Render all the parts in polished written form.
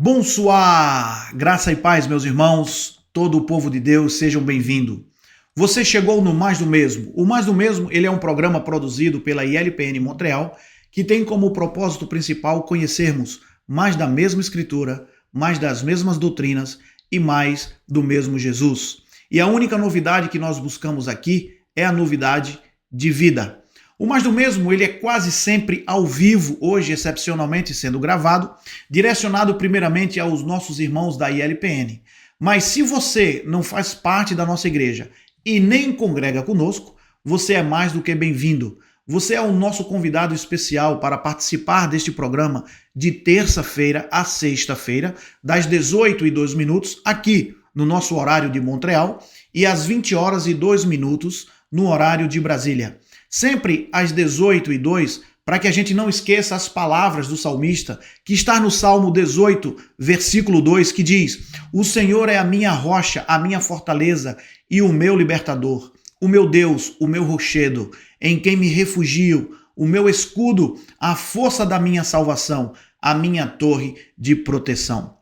Bonsoir! Graça e paz, meus irmãos, todo o povo de Deus, sejam bem-vindos. Você chegou no Mais do Mesmo. O Mais do Mesmo, ele é um programa produzido pela ILPN Montreal, que tem como propósito principal conhecermos mais da mesma Escritura, mais das mesmas doutrinas e mais do mesmo Jesus. E a única novidade que nós buscamos aqui é a novidade de vida. O Mais do Mesmo, ele é quase sempre ao vivo, hoje excepcionalmente sendo gravado, direcionado primeiramente aos nossos irmãos da ILPN. Mas se você não faz parte da nossa igreja e nem congrega conosco, você é mais do que bem-vindo. Você é o nosso convidado especial para participar deste programa de terça-feira a sexta-feira, das 18h02, aqui no nosso horário de Montreal, e às 20h02 no horário de Brasília. Sempre às 18h02, para que a gente não esqueça as palavras do salmista, que está no Salmo 18, versículo 2, que diz: "O Senhor é a minha rocha, a minha fortaleza e o meu libertador, o meu Deus, o meu rochedo, em quem me refugio, o meu escudo, a força da minha salvação, a minha torre de proteção."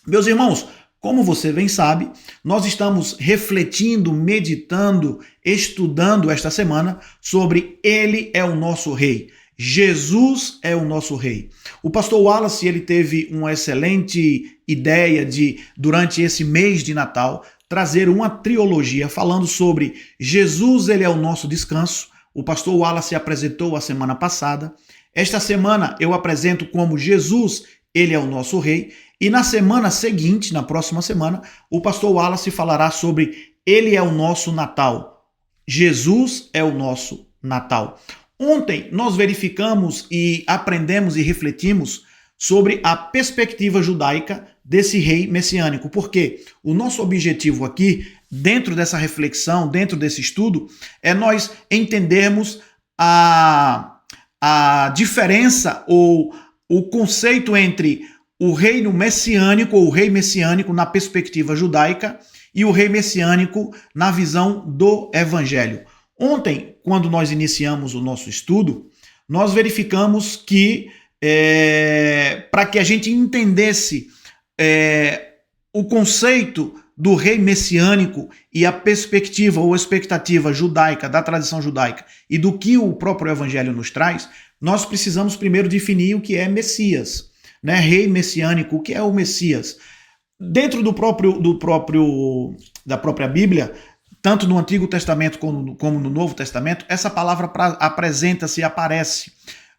Meus irmãos, como você bem sabe, nós estamos refletindo, meditando, estudando esta semana sobre Ele é o nosso Rei. Jesus é o nosso Rei. O pastor Wallace, ele teve uma excelente ideia de, durante esse mês de Natal, trazer uma trilogia falando sobre Jesus, ele é o nosso descanso. O pastor Wallace apresentou a semana passada. Esta semana eu apresento como Jesus, ele é o nosso Rei. E na semana seguinte, na próxima semana, o pastor Wallace falará sobre Ele é o nosso Natal. Jesus é o nosso Natal. Ontem nós verificamos e aprendemos e refletimos sobre a perspectiva judaica desse rei messiânico. Porque o nosso objetivo aqui, dentro dessa reflexão, dentro desse estudo, é nós entendermos a diferença ou o conceito entre o reino messiânico ou o rei messiânico na perspectiva judaica e o rei messiânico na visão do evangelho. Ontem, quando nós iniciamos o nosso estudo, nós verificamos que para que a gente entendesse o conceito do rei messiânico e a perspectiva ou expectativa judaica, da tradição judaica e do que o próprio evangelho nos traz, nós precisamos primeiro definir o que é Messias. Né, rei messiânico, o que é o Messias? Dentro da própria Bíblia, tanto no Antigo Testamento como no Novo Testamento, essa palavra apresenta-se e aparece.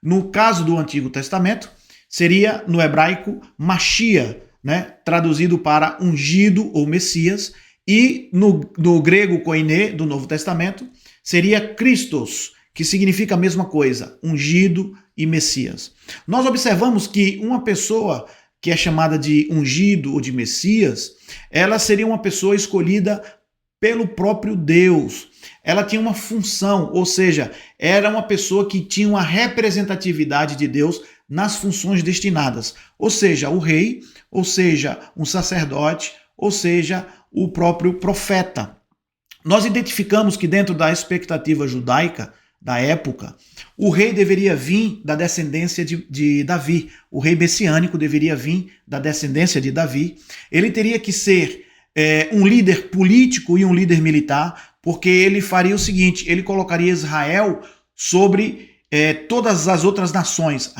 No caso do Antigo Testamento, seria no hebraico Mashiach, né, traduzido para ungido ou Messias, e no grego koiné do Novo Testamento, seria Christos, que significa a mesma coisa, ungido e Messias. Nós observamos que uma pessoa que é chamada de ungido ou de Messias, ela seria uma pessoa escolhida pelo próprio Deus. Ela tinha uma função, ou seja, era uma pessoa que tinha uma representatividade de Deus nas funções destinadas. Ou seja, o rei, ou seja, um sacerdote, ou seja, o próprio profeta. Nós identificamos que dentro da expectativa judaica da época, o rei deveria vir da descendência de Davi. O rei messiânico deveria vir da descendência de Davi. Ele teria que ser um líder político e um líder militar, porque ele faria o seguinte: ele colocaria Israel sobre todas as outras nações.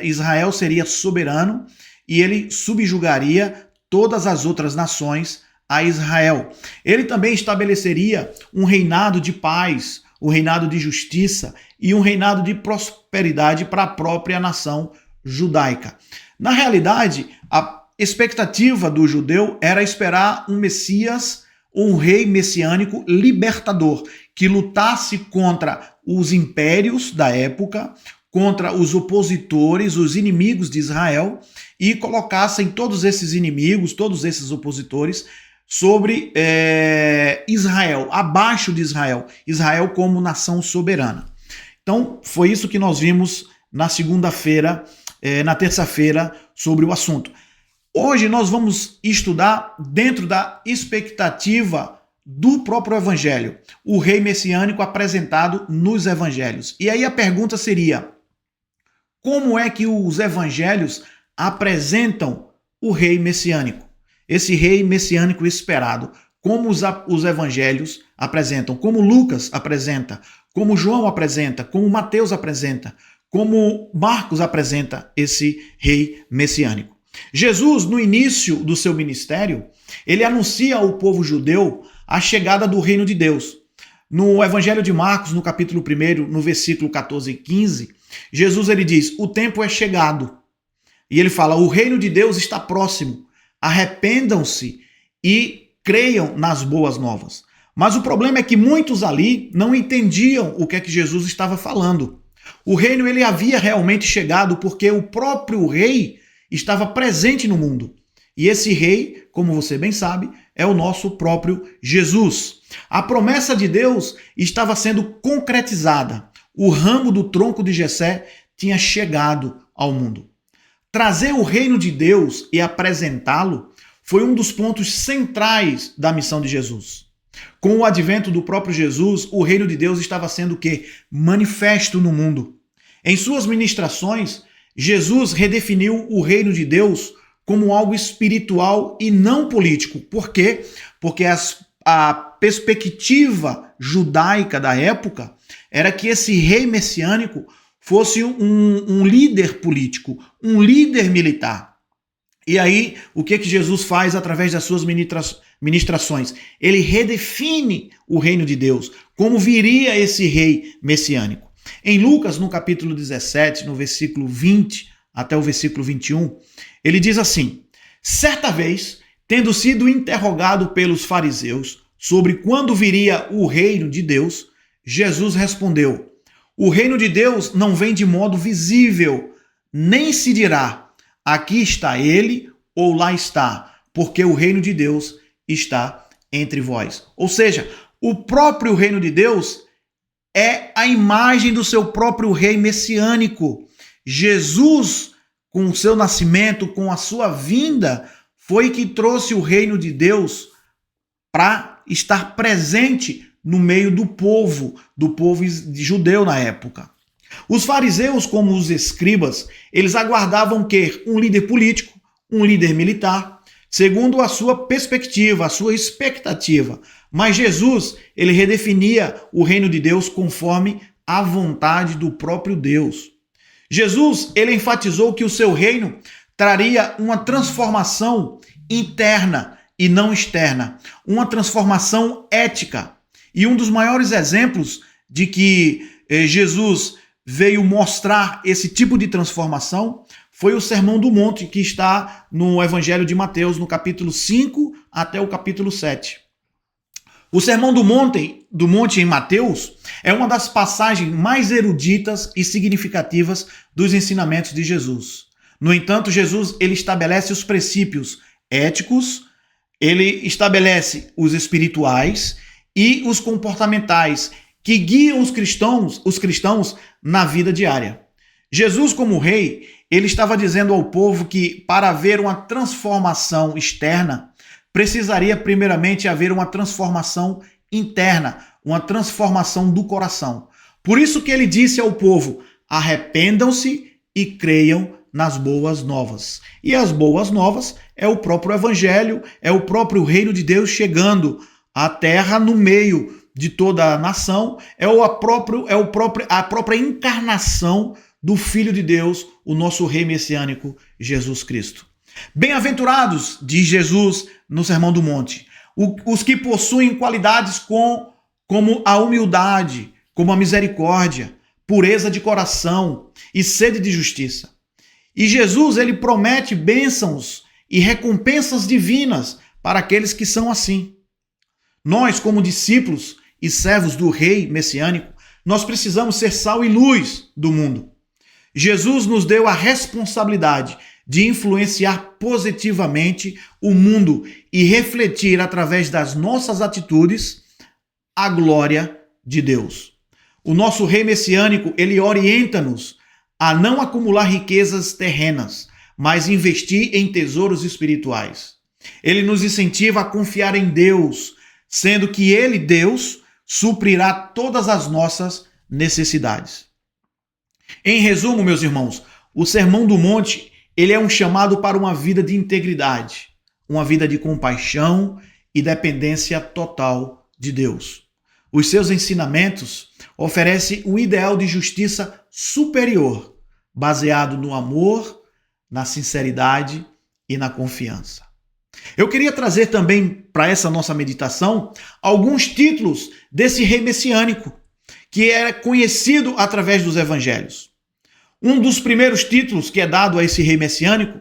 Israel seria soberano e ele subjugaria todas as outras nações a Israel. Ele também estabeleceria um reinado de paz, um reinado de justiça e um reinado de prosperidade para a própria nação judaica. Na realidade, a expectativa do judeu era esperar um Messias, um rei messiânico libertador, que lutasse contra os impérios da época, contra os opositores, os inimigos de Israel, e colocassem todos esses inimigos, todos esses opositores, sobre Israel, abaixo de Israel, Israel como nação soberana. Então, foi isso que nós vimos na segunda-feira, na terça-feira, sobre o assunto. Hoje nós vamos estudar dentro da expectativa do próprio evangelho, o rei messiânico apresentado nos evangelhos. E aí a pergunta seria: como é que os evangelhos apresentam o rei messiânico. Esse rei messiânico esperado, como os evangelhos apresentam, como Lucas apresenta, como João apresenta, como Mateus apresenta, como Marcos apresenta esse rei messiânico. Jesus, no início do seu ministério, ele anuncia ao povo judeu a chegada do reino de Deus. No Evangelho de Marcos, no capítulo 1, no versículo 14 e 15, Jesus ele diz: o tempo é chegado. E ele fala: o reino de Deus está próximo. Arrependam-se e creiam nas boas novas. Mas o problema é que muitos ali não entendiam o que é que Jesus estava falando. O reino ele havia realmente chegado porque o próprio rei estava presente no mundo. E esse rei, como você bem sabe, é o nosso próprio Jesus. A promessa de Deus estava sendo concretizada. O ramo do tronco de Jessé tinha chegado ao mundo. Trazer o reino de Deus e apresentá-lo foi um dos pontos centrais da missão de Jesus. Com o advento do próprio Jesus, o reino de Deus estava sendo o quê? Manifesto no mundo. Em suas ministrações, Jesus redefiniu o reino de Deus como algo espiritual e não político. Por quê? Porque a perspectiva judaica da época era que esse rei messiânico fosse um líder político, um líder militar. E aí, o que Jesus faz através das suas ministrações? Ele redefine o reino de Deus, como viria esse rei messiânico. Em Lucas, no capítulo 17, no versículo 20 até o versículo 21, ele diz assim: certa vez, tendo sido interrogado pelos fariseus sobre quando viria o reino de Deus, Jesus respondeu: o reino de Deus não vem de modo visível, nem se dirá: aqui está ele ou lá está, porque o reino de Deus está entre vós. Ou seja, o próprio reino de Deus é a imagem do seu próprio rei messiânico. Jesus, com o seu nascimento, com a sua vinda, foi que trouxe o reino de Deus para estar presente no meio do povo judeu na época. Os fariseus, como os escribas, eles aguardavam que um líder político, um líder militar, segundo a sua perspectiva, a sua expectativa. Mas Jesus, ele redefinia o reino de Deus conforme a vontade do próprio Deus. Jesus, ele enfatizou que o seu reino traria uma transformação interna e não externa, uma transformação ética. E um dos maiores exemplos de que Jesus veio mostrar esse tipo de transformação foi o Sermão do Monte, que está no Evangelho de Mateus, no capítulo 5 até o capítulo 7. O Sermão do Monte em Mateus é uma das passagens mais eruditas e significativas dos ensinamentos de Jesus. No entanto, Jesus ele estabelece os princípios éticos, ele estabelece os espirituais e os comportamentais que guiam os cristãos na vida diária. Jesus, como rei, ele estava dizendo ao povo que para haver uma transformação externa, precisaria primeiramente haver uma transformação interna, uma transformação do coração. Por isso que ele disse ao povo: arrependam-se e creiam nas boas novas. E as boas novas é o próprio evangelho, é o próprio reino de Deus chegando à terra no meio de toda a nação, é a própria encarnação do Filho de Deus, o nosso rei messiânico, Jesus Cristo. Bem-aventurados, diz Jesus no Sermão do Monte, os que possuem qualidades como a humildade, como a misericórdia, pureza de coração e sede de justiça. E Jesus, ele promete bênçãos e recompensas divinas para aqueles que são assim. Nós, como discípulos e servos do rei messiânico, nós precisamos ser sal e luz do mundo. Jesus nos deu a responsabilidade de influenciar positivamente o mundo e refletir através das nossas atitudes a glória de Deus. O nosso rei messiânico, ele orienta-nos a não acumular riquezas terrenas, mas investir em tesouros espirituais. Ele nos incentiva a confiar em Deus, sendo que ele, Deus, suprirá todas as nossas necessidades. Em resumo, meus irmãos, o Sermão do Monte, ele é um chamado para uma vida de integridade, uma vida de compaixão e dependência total de Deus. Os seus ensinamentos oferecem um ideal de justiça superior, baseado no amor, na sinceridade e na confiança. Eu queria trazer também para essa nossa meditação alguns títulos desse rei messiânico, que era conhecido através dos evangelhos. Um dos primeiros títulos que é dado a esse rei messiânico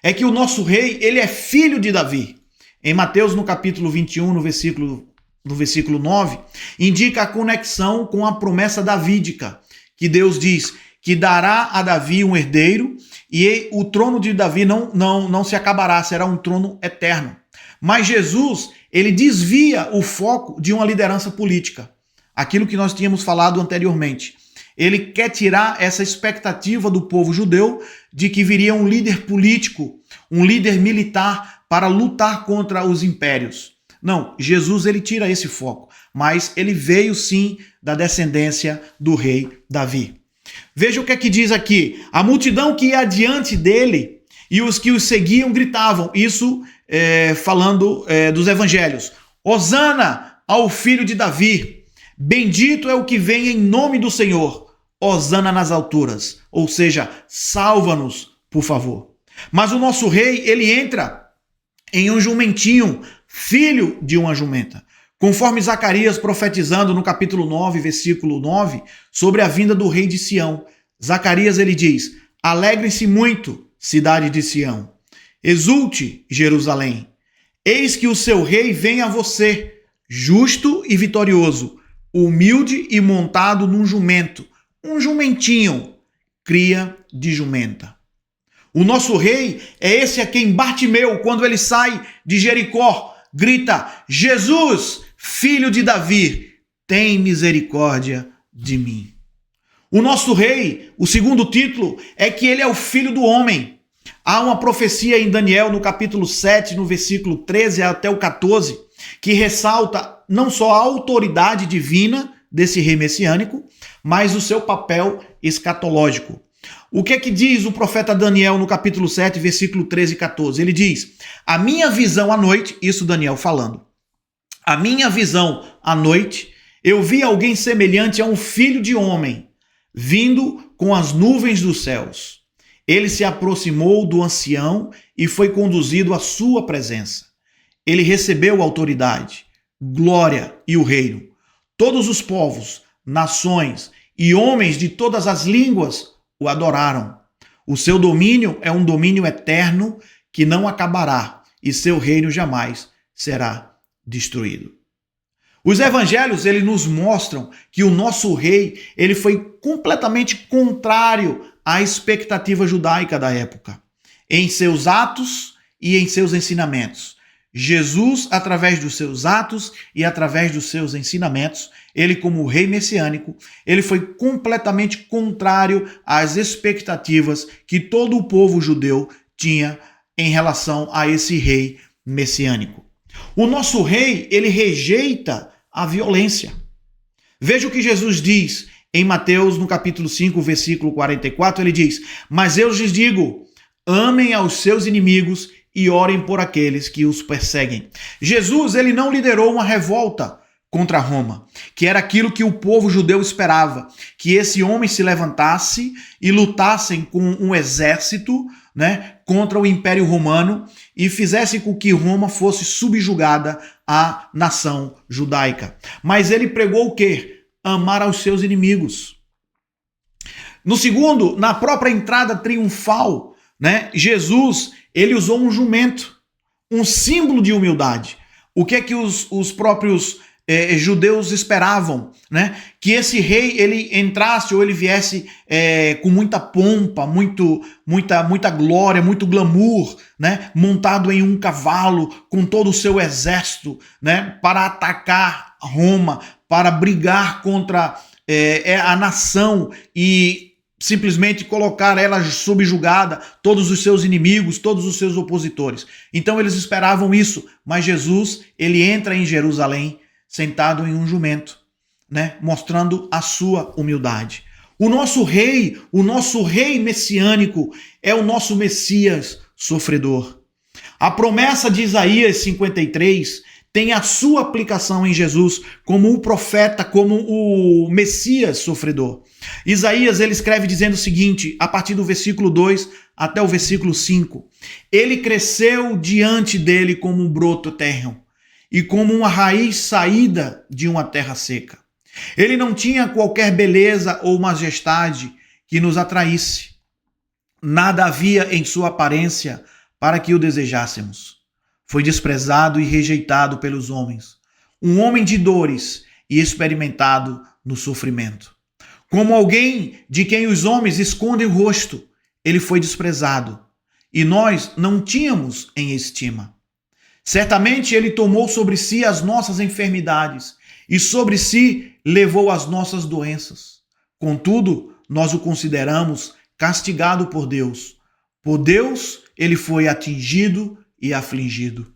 é que o nosso rei, ele é filho de Davi. Em Mateus, no capítulo 21, no versículo 9, indica a conexão com a promessa davídica, que Deus diz que dará a Davi um herdeiro e o trono de Davi não se acabará, será um trono eterno. Mas Jesus, ele desvia o foco de uma liderança política, aquilo que nós tínhamos falado anteriormente. Ele quer tirar essa expectativa do povo judeu de que viria um líder político, um líder militar para lutar contra os impérios. Não, Jesus ele tira esse foco, mas ele veio sim da descendência do rei Davi. Veja o que é que diz aqui. A multidão que ia adiante dele e os que os seguiam gritavam, isso falando dos evangelhos. Hosana ao filho de Davi, bendito é o que vem em nome do Senhor. Hosana nas alturas, ou seja, salva-nos, por favor. Mas o nosso rei, ele entra em um jumentinho, filho de uma jumenta. Conforme Zacarias profetizando no capítulo 9, versículo 9, sobre a vinda do rei de Sião. Zacarias, ele diz, alegrem-se muito, cidade de Sião. Exulte, Jerusalém. Eis que o seu rei vem a você, justo e vitorioso, humilde e montado num jumento, um jumentinho, cria de jumenta. O nosso rei é esse a quem Bartimeu, quando ele sai de Jericó, grita, Jesus, filho de Davi, tem misericórdia de mim. O nosso rei, o segundo título, é que ele é o filho do homem. Há uma profecia em Daniel, no capítulo 7, no versículo 13 até o 14, que ressalta não só a autoridade divina desse rei messiânico, mas o seu papel escatológico. O que é que diz o profeta Daniel no capítulo 7, versículo 13 e 14? Ele diz, a minha visão à noite, isso Daniel falando, a minha visão à noite, eu vi alguém semelhante a um filho de homem, vindo com as nuvens dos céus. Ele se aproximou do ancião e foi conduzido à sua presença. Ele recebeu autoridade, glória e o reino. Todos os povos, nações e homens de todas as línguas o adoraram. O seu domínio é um domínio eterno que não acabará e seu reino jamais será destruído. Os evangelhos, eles nos mostram que o nosso rei, ele foi completamente contrário à expectativa judaica da época, em seus atos e em seus ensinamentos. Jesus, através dos seus atos e através dos seus ensinamentos, ele como rei messiânico, ele foi completamente contrário às expectativas que todo o povo judeu tinha em relação a esse rei messiânico. O nosso rei, ele rejeita a violência. Veja o que Jesus diz em Mateus, no capítulo 5, versículo 44, ele diz, mas eu lhes digo, amem aos seus inimigos e orem por aqueles que os perseguem. Jesus, ele não liderou uma revolta contra Roma, que era aquilo que o povo judeu esperava, que esse homem se levantasse e lutassem com um exército, contra o Império Romano e fizesse com que Roma fosse subjugada à nação judaica. Mas ele pregou o quê? Amar aos seus inimigos. No segundo, na própria entrada triunfal, Jesus, ele usou um jumento, um símbolo de humildade. O que é que os próprios judeus esperavam? Que esse rei ele entrasse ou ele viesse com muita pompa, muita glória, muito glamour, montado em um cavalo, com todo o seu exército, para atacar Roma, para brigar contra a nação e simplesmente colocar ela subjugada, todos os seus inimigos, todos os seus opositores. Então eles esperavam isso, mas Jesus, ele entra em Jerusalém sentado em um jumento, mostrando a sua humildade. O nosso rei messiânico é o nosso Messias sofredor. A promessa de Isaías 53 tem a sua aplicação em Jesus como o profeta, como o Messias sofredor. Isaías ele escreve dizendo o seguinte, a partir do versículo 2 até o versículo 5. Ele cresceu diante dele como um broto terreno e como uma raiz saída de uma terra seca. Ele não tinha qualquer beleza ou majestade que nos atraísse. Nada havia em sua aparência para que o desejássemos. Foi desprezado e rejeitado pelos homens, um homem de dores e experimentado no sofrimento. Como alguém de quem os homens escondem o rosto, ele foi desprezado, e nós não tínhamos em estima. Certamente ele tomou sobre si as nossas enfermidades, e sobre si levou as nossas doenças. Contudo, nós o consideramos castigado por Deus. Por Deus, ele foi atingido e afligido.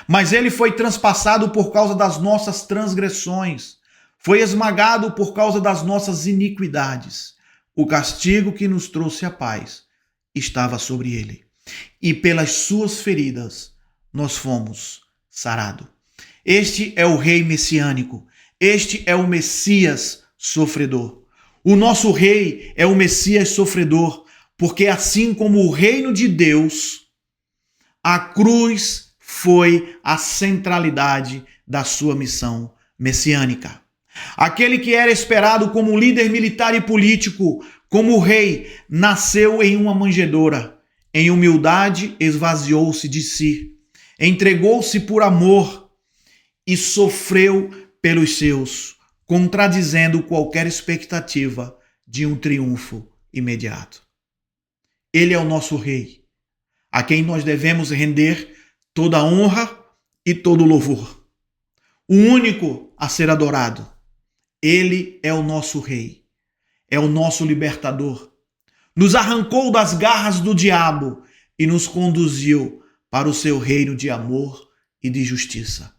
Mas ele foi transpassado por causa das nossas transgressões, foi esmagado por causa das nossas iniquidades. O castigo que nos trouxe a paz estava sobre ele, e pelas suas feridas nós fomos sarados. Este é o rei messiânico, este é o Messias sofredor. O nosso rei é o Messias sofredor, porque assim como o reino de Deus, a cruz foi a centralidade da sua missão messiânica. Aquele que era esperado como líder militar e político, como rei, nasceu em uma manjedoura. Em humildade, esvaziou-se de si, entregou-se por amor e sofreu pelos seus, contradizendo qualquer expectativa de um triunfo imediato. Ele é o nosso rei, a quem nós devemos render toda a honra e todo o louvor. O único a ser adorado. Ele é o nosso rei, é o nosso libertador. Nos arrancou das garras do diabo e nos conduziu para o seu reino de amor e de justiça.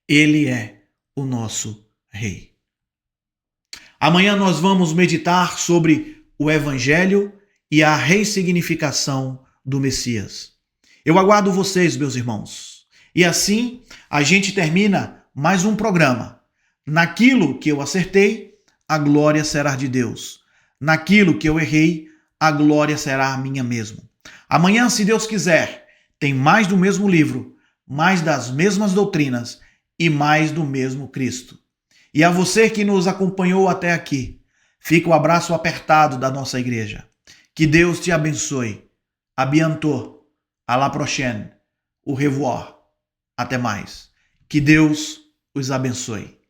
Ele é o nosso rei. Amanhã nós vamos meditar sobre o Evangelho e a ressignificação do Messias. Eu aguardo vocês, meus irmãos. E assim a gente termina mais um programa. Naquilo que eu acertei, a glória será de Deus. Naquilo que eu errei, a glória será minha mesmo. Amanhã, se Deus quiser, tem mais do mesmo livro, mais das mesmas doutrinas e mais do mesmo Cristo. E a você que nos acompanhou até aqui, fica o abraço apertado da nossa igreja. Que Deus te abençoe. A bientôt. À la prochaine. Au revoir. Até mais. Que Deus os abençoe.